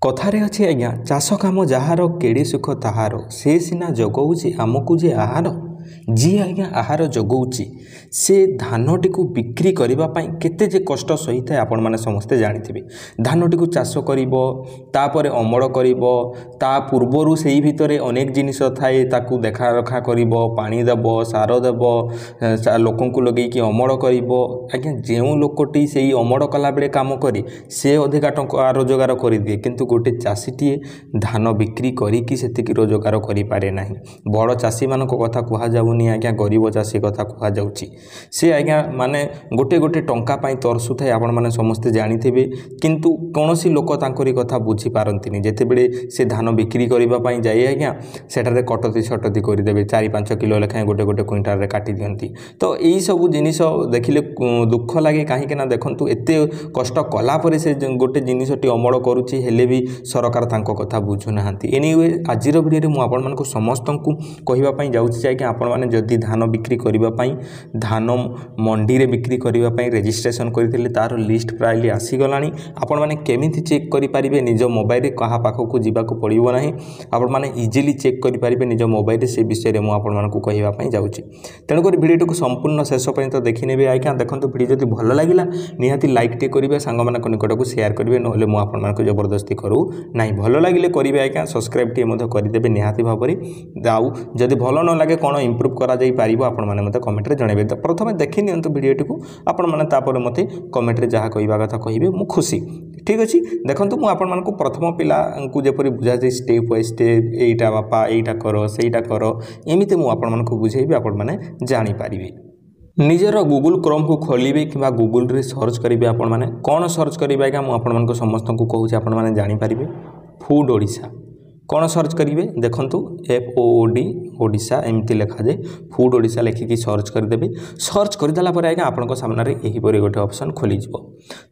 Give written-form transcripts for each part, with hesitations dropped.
कथारे अच्छे आज्ञा चाष काम जार केड़े सुख ताहार से सिना जगौची आमको जे आहार जी आज्ञा आहार जगौची से धानटी को बिक्री करने केते जे कष्ट सही था आपण मैंने समस्ते जानी धानटी को चाष कर अमल कर पूर्वर से भितर अनेक जिनिस थाए ताकू देखा रखा कर पानी देव सार देव लोक लगे अमल कर आज्ञा जो लोकटी से अमल कला बेले काम करे से अधिका टंका रोजगार कर दिए किंतु गोटे चाषीटीए धान बिक्री करिकी सेतिकी रोजगार करें ना बड़ चाषी मान कथा कहुनी आज्ञा गरीब चाषी कथा कहुच्छी सी आज्ञा माने गोटे गोटे टंका तरसु थाए आपण मैंने समस्ते जानिथिबे किंतु कौन सी लोक तांकरी कथा बुझी पारंतिनी जेतेबेले से धान बिक्री करने जाए आज्ञा सेठारे कटती छटती करदेवे 4-5 किलो लेखाएं गोटे गोटे क्विंटाल रे काटी दियंती तो यही सब जिनिस देखिले दुख लगे कहीं देखंतु एते कष्ट कला परे से गोटे जिनिसटी अमल करुच्ची हेले भी सरकार तांको कथा बुझु नाहांती एनीवे आजिर वीडियो मु आपण मानकु समस्त को कहिबा पई जाउछि कि आपण माने जदि धान बिक्री करबा पई धान मंडी रे बिक्री करबा पई रजिस्ट्रेशन करथिले तार लिस्ट प्रायली आसी गलानी आपण माने केमिति चेक करि परिबे निज मोबाइल रे कहा पाखकु जीवाकु पड़िबो नाही आपण माने इजीली चेक करि परिबे निज मोबाइल रे से विषय रे मु आपण मानकु कहिबा पई जाउछि तेणु कर वीडियो को संपूर्ण शेष पर्यंत देखि नेबे आज्ञा देखंतु वीडियो जदि भल लागिला निहाती लाइक टे करिवे सांग मानक निकट को शेयर करिवे नहले मु आपण मानकु जबरदस्ती करू नाही भल लागिले करिवे आज्ञा सब्सक्राइब टे मधे करि देबे निहाती भाबरे आउ जदि भल न लागे कोन इंप्रूव करा जाई पारिबो आपण माने मते कमेंट रे जणेबे तो प्रथमे देखि नियंतु वीडियो को आपण माने तापर मते कमेंट रे जहा कहिबा कथा कहिबे मु खुशी ठीक अछि देखंतु मु आपण मानकु प्रथम पिला को जेपरि बुझा जाई स्टेप बाय स्टेप एटा बापा एटा करो सेटा करो एमिते मु आपण मानकु बुझेबे आपण माने जानि पारिबे निजर गूगल क्रोम को खोलिबे किबा गूगल रे सर्च करिवे आपण माने कोन सर्च करिवे आज्ञा मु आपण मानकु समस्त को कहूछि आपण माने जानि पारिबे फूड ओडिशा कौन सर्च करेंगे देखंतु FOOD ओडिशा एमती लिखा जाए फूड ओडिशा लिखिकी सर्च करदे सर्च करदेला आज्ञा आपण सामने यहीपरि गोटे ऑप्शन खोली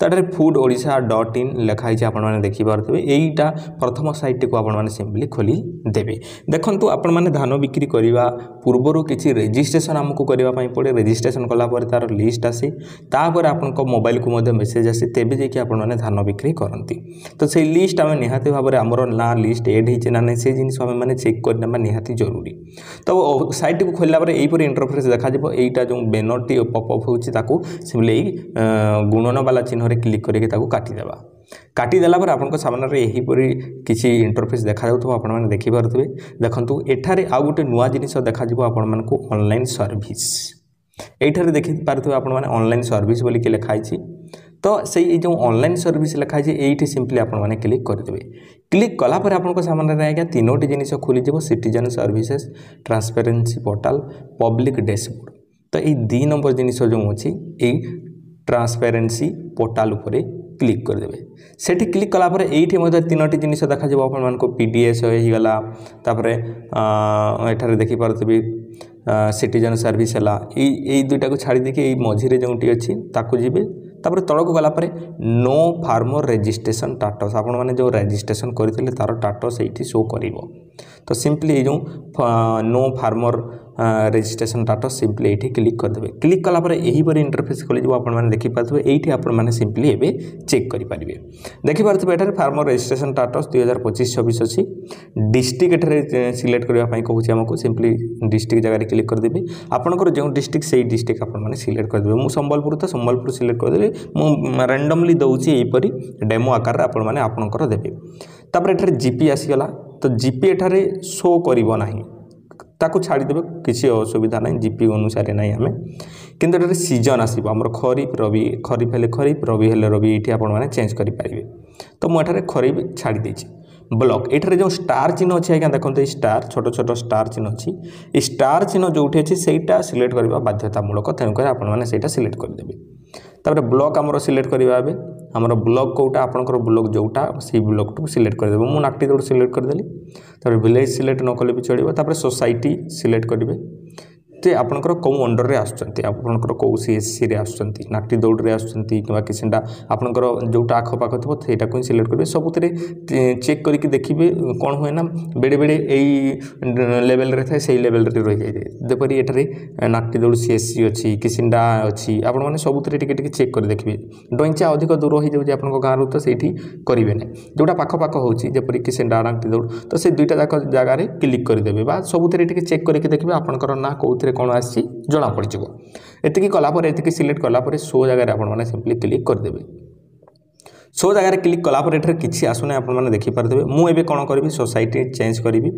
ताटे foododisha.in लिखाई आपण मैंने देखिपे यहीटा प्रथम साइट को आपण मैंने सिंपली खोली देवे देखंतु आपण मैंने धान बिक्री करने पूर्वर किसी रेजिस्ट्रेशन आमको करने पड़े रेजिस्ट्रेशन कलापर तार लिस्ट आसे तापर आपण मोबाइल को मेसेज आसे तेबे जाकि आपण मैंने धान बिक्री करती तो से लिस्ट आम निहाती भाव में आमर ना लिस्ट एड हो ना नहीं से जिनिस आम मैंने चेक करना निहाती जरूरी तो साइट को खोलला यहीपरि इंटरफेस देखा यहीटा जो बैनरटी पॉपअप होची ताकू सिंपली गुणन वाला चिन्ह रे क्लिक करके ताकू काटिदेबा काटिदेला पर आपन सामने यहीपरि किसी इंटरफेस देखा जाउथबो आपण माने देखि पारुथबे देखंतु एठारे आ गोटे नुआ जिनिस देखा जिवो आपण मानकु ऑनलाइन सर्विस एठारे देखि पारुथबे आपण माने ऑनलाइन सर्विस बोली के लिखाई छी तो से जो ऑनलाइन सर्विस लिखाई ये सिंपली आपण मैंने क्लिक करदे क्लिक कलापर आपण सामने आज्ञा 3टी जिनिस खोलीज citizen services transparency portal public dashboard तो ये 2 नंबर जिनिस जो अच्छी ये ट्रांसपेरेंसी पोर्टाल उपरे क्लिक करदे सेठी क्लिक कलापर ये 3टी जिनिस देखा आपण PDS होगला तापर एठारे देखि पारुथबे सिटीजन सर्विस है यही 2टा को छाड़ी देखिए ये मझीरे जोटी अच्छी ताकू जी तापर तलक गलापर नो फार्मर रजिस्ट्रेशन टाटस आपण मैंने जो रजिस्ट्रेशन करते तार टाटस ये शो कर तो सिंपली जो नो फार्मर रजिस्ट्रेशन टाटस सिंपली ये क्लिक करदे क्लिक कलापर यहीपरि इंटरफेस खोली आपने देखिपारे ये आपने सिंपली एवं चेक करेंगे देखिपारे एठार फार्मर रजिस्ट्रेशन टाटस 2025-26 अच्छी डिस्ट्रिक्ट एठार सिलेक्ट करने कहूँ आमको सिंपली डिस्ट्रिक्ट जगह क्लिक करदेवी आपंकर जो डिस्ट्रिक्ट से डिस्ट्रिक्ट आपने सिलेक्ट करदे मु संबलपुर तो संबलपुर सिलेक्ट करदेली मु रैंडमली दौची यहीपरि डेमो आकार आपने आपंकर देवे तापर एठार जीपी आसीगला तो जीपी एठारे शो करिवो नाही ताकू छाड़ीदेवे किसी असुविधा ना जीपी अनुसार ना आम किंतु एठारे सीजन आसो आम खरीफ रवि खरीफ हेले खरीफ रवि हेले रवि ये आपने चेंज करेंगे तो मुझे खरीफ छाड़ी देछि ब्लॉक एठारे जो स्टार चिन्ह अच्छी आज्ञा देखते ये स्टार छोट छोट स्टार चिन्ह अच्छी ये स्टार चिन्ह जो अच्छी से सिलेक्ट करवा बाध्यतामूलक तेणुक आपने सिलेक्ट करदे तापर ब्लॉक आमर सिलेक्ट करवा आमर ब्लॉक कौटा आपंकर ब्लॉक जोटा से ब्लॉक टू सिलेक्ट करदे मुझे नाकटी दौड़ सिलेक्ट करदेली तापर विलेज सिलेक्ट न कले भी चलो तापर सोसाइटी सिलेक्ट करेंगे जे आपणकर कौ अंडर रे आसुचंती आपणकर कौ सीएससी रे आसुचंती नाटी दौड़ रे आसुचंती किबा किसिंडा आपणकर जोटा आख पाख थबो सेटा को सिलेक्ट करबे सबुतरे चेक करके देखिबे कोन होय ना बेडे बेडे एई लेवल रे थाए सेही लेवल रे रहि जाय जेपरि एटारे नाटी दौड़ सीएससी अछि किसिंडा अछि आपण माने सबुतरे टिके टिके चेक कर देखिबे डोइचा अधिक दूर हो जाउ जे आपन गाँ रु तो सेठी करिवे नै जोटा पाख पाख होछि जेपरि किसिंडा नाटी दौड़ तो से दुईटा जगह रे क्लिक कर देबे बा सबुतरे टिके चेक करके देखिबे आपनकर ना कोउथरे कोन आसी जणा पड़ जिवो एतिकी कला पर एतिकी सिलेक्ट कला पर सो जगह रे आपण माने सिंपली क्लिक कर देबे सो जगह क्लिक कला पर एठरे किछि आसुना आपण माने देखि पारथबे मु एबे कोन करबी सोसाइटी चेंज करबी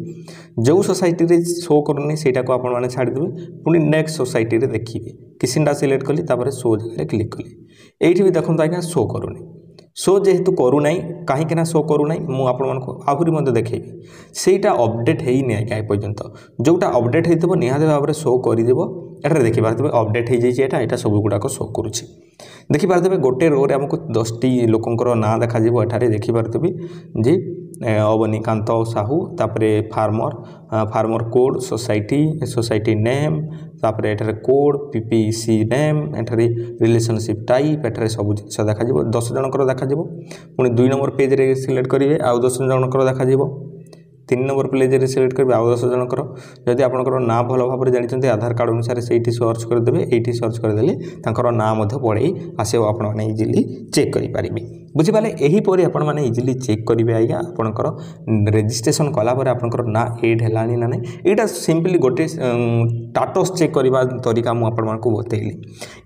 जो सोसाइटी रे शो करनी सेटा को आपण माने छाडी देबे पुनी नेक्स्ट सोसाइटी रे देखिबे किसिंडा सिलेक्ट कली तापर शो जगह क्लिक कली एठी भी देखन आज्ञा शो करूनी शो जेहेतु करू नाई कहीं ना शो करू नाई मु आपण मानको आहुरी मते देखैबी सेटा अपडेट हेई नै आज्ञा पर्यंत जोटा अपडेट हेइतबो निहाते भाबरे शो करि देबो एटा देखि पारथबे अपडेट हेइ जाई एटा सब गुडा को शो करूछि देखि पारथबे गोटे रो रे हमको 10 टी लोकंकर ना देखा जिवो एठारे देखि पारथबे जे अवनीकांत साहू तापरे फार्मर कोड सोसाइटी नेम तापरे एठारे कोड पीपीसी नेम एठारे रिलेशनशिप टाइप एठारे सब जिनिस देखा जिवो 10 जनकर देखा जिवो पुनी 2 नंबर पेज रे सिलेक्ट करिवे आ 10 जनकर देखा जिवो 3 नंबर पेज रे सिलेक्ट करिवे आ 10 जनकर जदि आपनकर ना भलो भाबरे जानिचंती आधार कार्ड अनुसार सेठी सर्च कर देबे एठी सर्च कर देले तांकर ना मध्ये पड़े आसे आपण माने इजीली चेक करि पारिबे बुझी पाले एही परे आपण माने इजीली चेक करिवे आइया आपनकर रजिस्ट्रेशन कला परे आपनकर ना एड हेलानी ना नै एटा सिंपली गोटे स्टेटस चेक करबा तरीका मु आपण मानको बतैली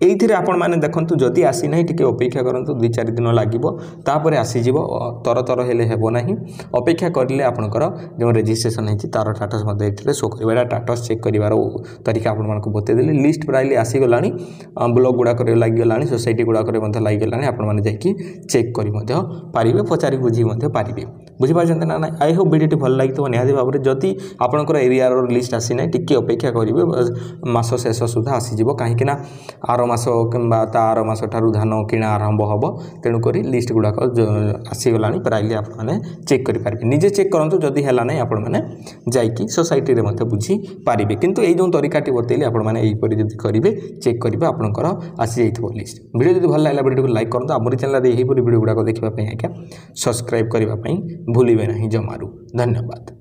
एइथिरे आपण माने देखंतु जदि आसी नै टिके अपेक्षा करंतु 2-4 दिन लागिवो तापरे आसी जिवो तर हेले हेबो नाही अपेक्षा करले आपनकर जो रजिस्ट्रेशन है तार स्टेटस मते एथिरे शो करबा स्टेटस चेक करिवार तरीका आपण मानको बतै देली लिस्ट प्राइली आसी गलानी ब्लॉग गुडा करे लागि गलानी सोसाइटी गुडा करे मध्ये लागि गलानी आपण माने जाई चेक करी मध्ये पारिबे पचारि बुझी मध्ये पारिबे बुझी पाछन ना आई होप वीडियो भल लागि तो निहादी भाबरे जति आपनकर एरिया रो लिस्ट आसी नै टिके अपेक्षा करिवे मास शेष सुधा आसी जिवो काहे कि ना आरो मास किंबा तार मास ठारु धान किना आरंभ हबो तेनु करी लिस्ट गुडा आसी गलानी प्राइली आपण माने चेक करि पारिबे निजे चेक करंतु जदी हेला नै आपण माने जाईकी सोसाइटी रे मध्ये बुझी पारिबे किंतु एई जो तरीकाटी बतैली आपण माने एई परि जदी करिवे चेक करिवे आपनकर आसी जाइथबो लिस्ट वीडियो जदी भल लागला वीडियो को लाइक करंतु हमर चैनल रे एही परि वीडियो गुडा को देखिबा पई आके सब्सक्राइब करिबा पई भूलिबे नाही जमारू धन्यवाद।